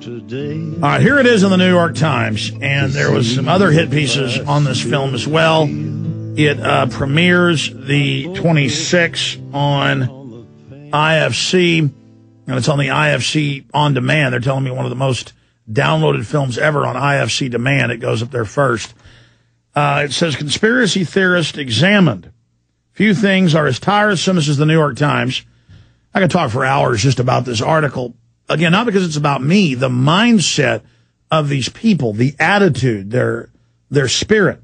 All right, here it is in the New York Times, and there was some other hit pieces on this film as well. It premieres the 26th on IFC, and it's on the IFC On Demand. They're telling me one of the most downloaded films ever on IFC Demand. It goes up there first. It says, conspiracy theorist examined. Few things are as tiresome. This is the New York Times. I could talk for hours just about this article. Again, not because it's about me, the mindset of these people, the attitude, their spirit.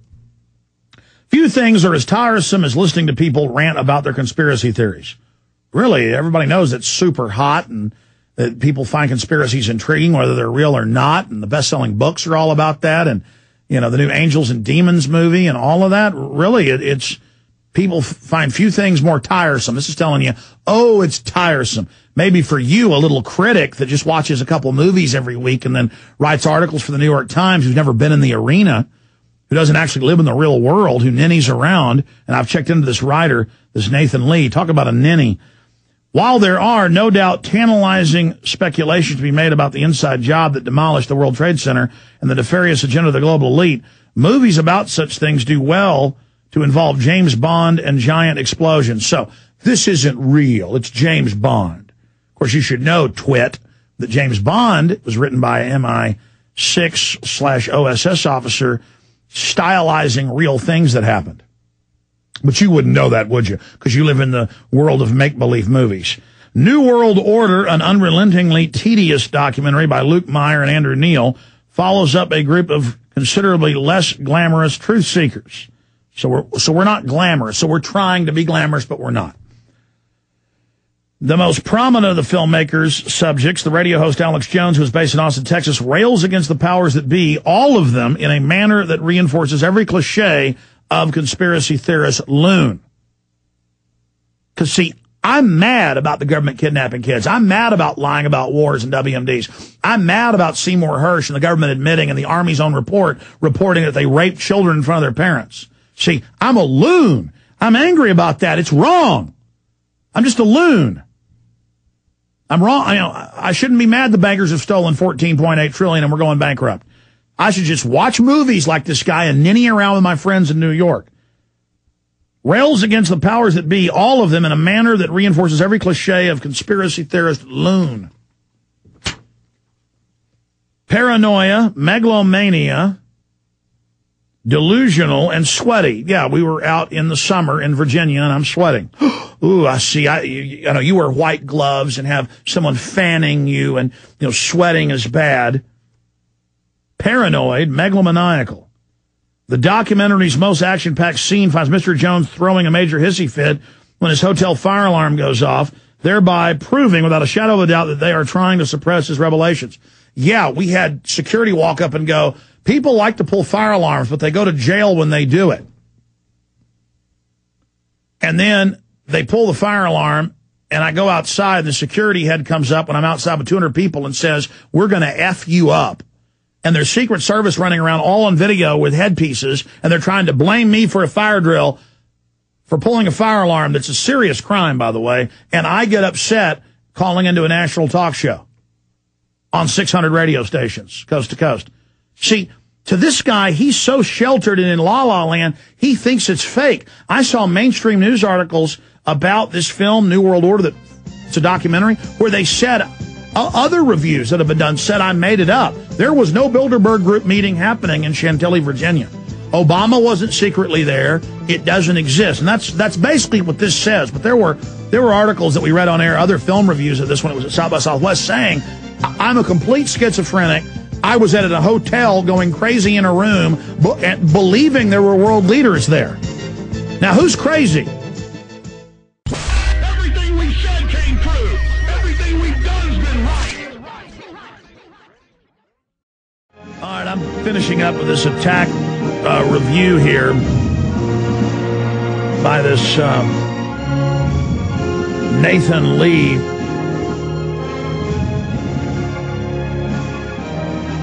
Few things are as tiresome as listening to people rant about their conspiracy theories. Really, everybody knows it's super hot and that people find conspiracies intriguing, whether they're real or not, and the best-selling books are all about that, and, you know, the new Angels and Demons movie and all of that. Really, it's people find few things more tiresome. This is telling you, oh, it's tiresome. Maybe for you, a little critic that just watches a couple movies every week and then writes articles for the New York Times, who's never been in the arena, who doesn't actually live in the real world, who ninnies around. And I've checked into this writer, this Nathan Lee. Talk about a ninny. While there are no doubt tantalizing speculations to be made about the inside job that demolished the World Trade Center and the nefarious agenda of the global elite, movies about such things do well to involve James Bond and giant explosions. So this isn't real. It's James Bond. Of course, you should know, twit, that James Bond was written by an MI6/OSS officer stylizing real things that happened. But you wouldn't know that, would you? Because you live in the world of make-believe movies. New World Order, an unrelentingly tedious documentary by Luke Meyer and Andrew Neal, follows up a group of considerably less glamorous truth seekers. So we're not glamorous. So we're trying to be glamorous, but we're not. The most prominent of the filmmakers' subjects, the radio host Alex Jones, who is based in Austin, Texas, rails against the powers that be, all of them in a manner that reinforces every cliche of conspiracy theorist loon. Because, see, I'm mad about the government kidnapping kids. I'm mad about lying about wars and WMDs. I'm mad about Seymour Hersh and the government admitting and the Army's own reporting that they raped children in front of their parents. See, I'm a loon. I'm angry about that. It's wrong. I'm just a loon. I'm wrong. I shouldn't be mad the bankers have stolen $14.8 trillion and we're going bankrupt. I should just watch movies like this guy and ninny around with my friends in New York. Rails against the powers that be, all of them in a manner that reinforces every cliche of conspiracy theorist loon. Paranoia, megalomania, delusional, and sweaty. Yeah, we were out in the summer in Virginia, and I'm sweating. Ooh, I see. I know you wear white gloves and have someone fanning you, and sweating is bad. Paranoid, megalomaniacal. The documentary's most action-packed scene finds Mr. Jones throwing a major hissy fit when his hotel fire alarm goes off, thereby proving without a shadow of a doubt that they are trying to suppress his revelations. Yeah, we had security walk up and go, people like to pull fire alarms, but they go to jail when they do it. And then they pull the fire alarm, and I go outside, and the security head comes up when I'm outside with 200 people and says, we're going to F you up. And there's Secret Service running around all on video with headpieces, and they're trying to blame me for a fire drill for pulling a fire alarm. That's a serious crime, by the way. And I get upset calling into a national talk show on 600 radio stations, coast to coast. See, to this guy, he's so sheltered and in la-la land, he thinks it's fake. I saw mainstream news articles about this film, New World Order, that it's a documentary, where they said other reviews that have been done said I made it up. There was no Bilderberg Group meeting happening in Chantilly, Virginia. Obama wasn't secretly there. It doesn't exist. And that's basically what this says. But there were articles that we read on air, other film reviews of this when it was at South by Southwest, saying I'm a complete schizophrenic. I was at a hotel going crazy in a room, believing there were world leaders there. Now, who's crazy? Everything we said came true. Everything we've done has been right. All right, I'm finishing up with this attack review here by this Nathan Lee.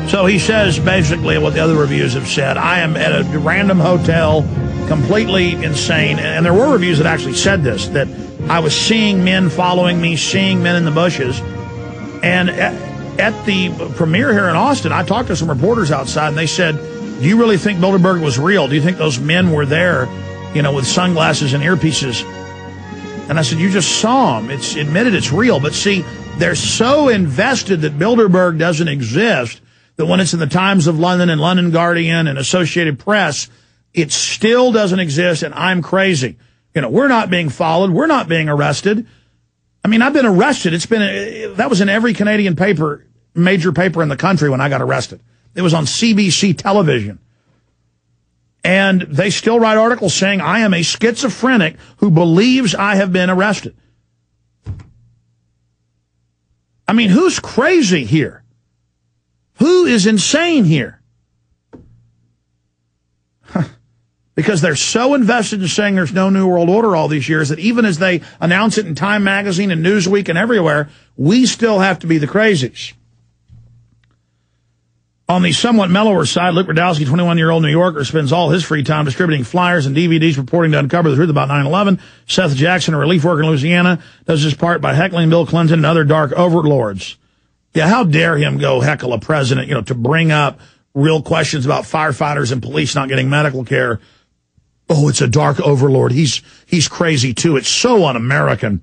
So he says basically what the other reviews have said. I am at a random hotel, completely insane. And there were reviews that actually said this, that I was seeing men following me, seeing men in the bushes. And at the premiere here in Austin, I talked to some reporters outside, and they said, do you really think Bilderberg was real? Do you think those men were there, with sunglasses and earpieces? And I said, you just saw them. It's admitted it's real. But see, they're so invested that Bilderberg doesn't exist that when it's in the Times of London and London Guardian and Associated Press, it still doesn't exist, and I'm crazy. We're not being followed. We're not being arrested. I mean, I've been arrested. That was in every Canadian paper, major paper in the country when I got arrested. It was on CBC television. And they still write articles saying I am a schizophrenic who believes I have been arrested. I mean, who's crazy here? Who is insane here? Because they're so invested in saying there's no New World Order all these years that even as they announce it in Time Magazine and Newsweek and everywhere, we still have to be the crazies. On the somewhat mellower side, Luke Radowski, 21-year-old New Yorker, spends all his free time distributing flyers and DVDs purporting to uncover the truth about 9/11. Seth Jackson, a relief worker in Louisiana, does his part by heckling Bill Clinton and other dark overlords. Yeah, how dare him go heckle a president, to bring up real questions about firefighters and police not getting medical care. Oh, it's a dark overlord. He's crazy, too. It's so un-American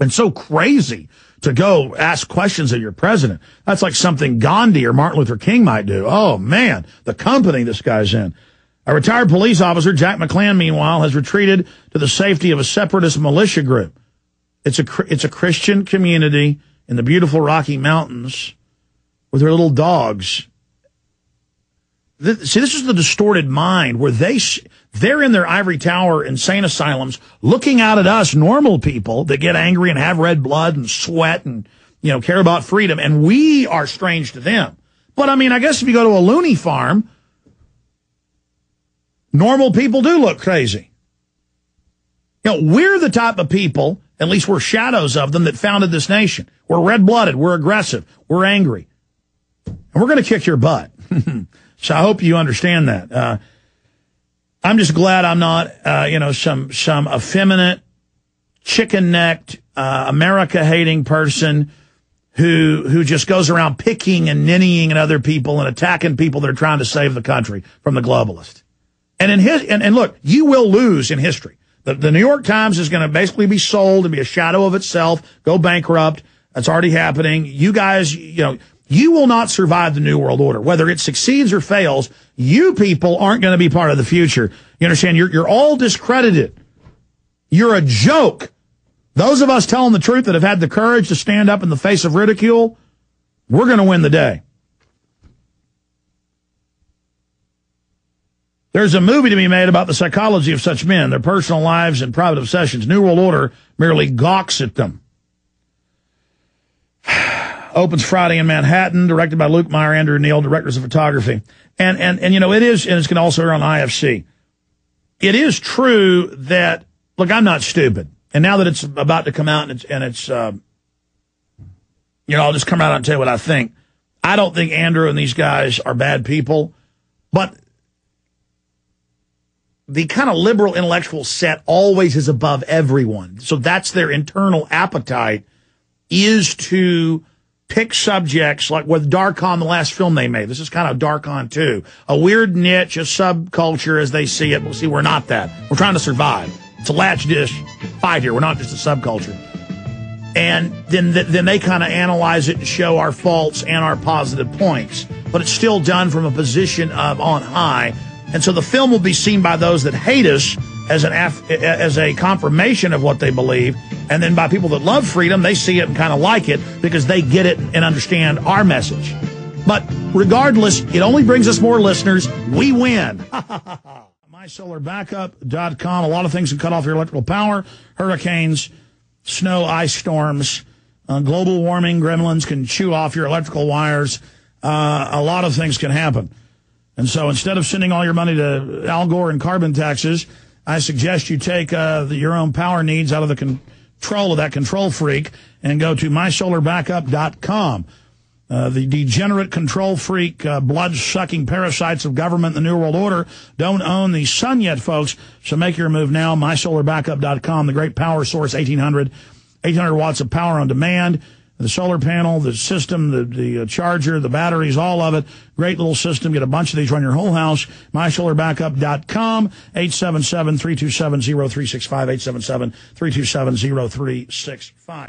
and so crazy to go ask questions of your president. That's like something Gandhi or Martin Luther King might do. Oh, man, the company this guy's in. A retired police officer, Jack McClan, meanwhile, has retreated to the safety of a separatist militia group. It's a Christian community in the beautiful Rocky Mountains with their little dogs. See, this is the distorted mind where they're in their ivory tower insane asylums looking out at us normal people that get angry and have red blood and sweat and, care about freedom. And we are strange to them. But I mean, I guess if you go to a loony farm, normal people do look crazy. We're the type of people, at least we're shadows of them, that founded this nation. We're red-blooded. We're aggressive. We're angry. And we're going to kick your butt. So I hope you understand that. I'm just glad I'm not, some effeminate, chicken-necked, America-hating person who just goes around picking and ninnying at other people and attacking people that are trying to save the country from the globalist. And look, you will lose in history. The New York Times is going to basically be sold and be a shadow of itself, go bankrupt. That's already happening. You guys, you will not survive the New World Order. Whether it succeeds or fails, you people aren't going to be part of the future. You understand? You're all discredited. You're a joke. Those of us telling the truth that have had the courage to stand up in the face of ridicule, we're going to win the day. There's a movie to be made about the psychology of such men, their personal lives and private obsessions. New World Order merely gawks at them. Opens Friday in Manhattan, directed by Luke Meyer, Andrew Neal, directors of photography. And it is, and it's going to also air on IFC. It is true that, look, I'm not stupid. And now that it's about to come out and it's I'll just come out and tell you what I think. I don't think Andrew and these guys are bad people, but the kind of liberal intellectual set always is above everyone. So that's their internal appetite, is to pick subjects like with Darkon, the last film they made. This is kind of Darkon 2. A weird niche, a subculture as they see it. Well, see, we're not that. We're trying to survive. It's a latch dish fight here. We're not just a subculture. And then they kind of analyze it and show our faults and our positive points. But it's still done from a position of on high. And so the film will be seen by those that hate us as a confirmation of what they believe. And then by people that love freedom, they see it and kind of like it because they get it and understand our message. But regardless, it only brings us more listeners. We win. MySolarBackup.com. A lot of things can cut off your electrical power. Hurricanes, snow, ice storms, global warming, gremlins can chew off your electrical wires. A lot of things can happen. And so instead of sending all your money to Al Gore and carbon taxes, I suggest you take your own power needs out of the control of that control freak and go to MySolarBackup.com. The degenerate control freak, blood-sucking parasites of government and the New World Order don't own the sun yet, folks. So make your move now. MySolarBackup.com, the great power source, 800 watts of power on demand. The solar panel, the system, the charger, the batteries, all of it. Great little system. Get a bunch of these, run your whole house. MySolarBackup.com, 877-327-0365, 877-327-0365.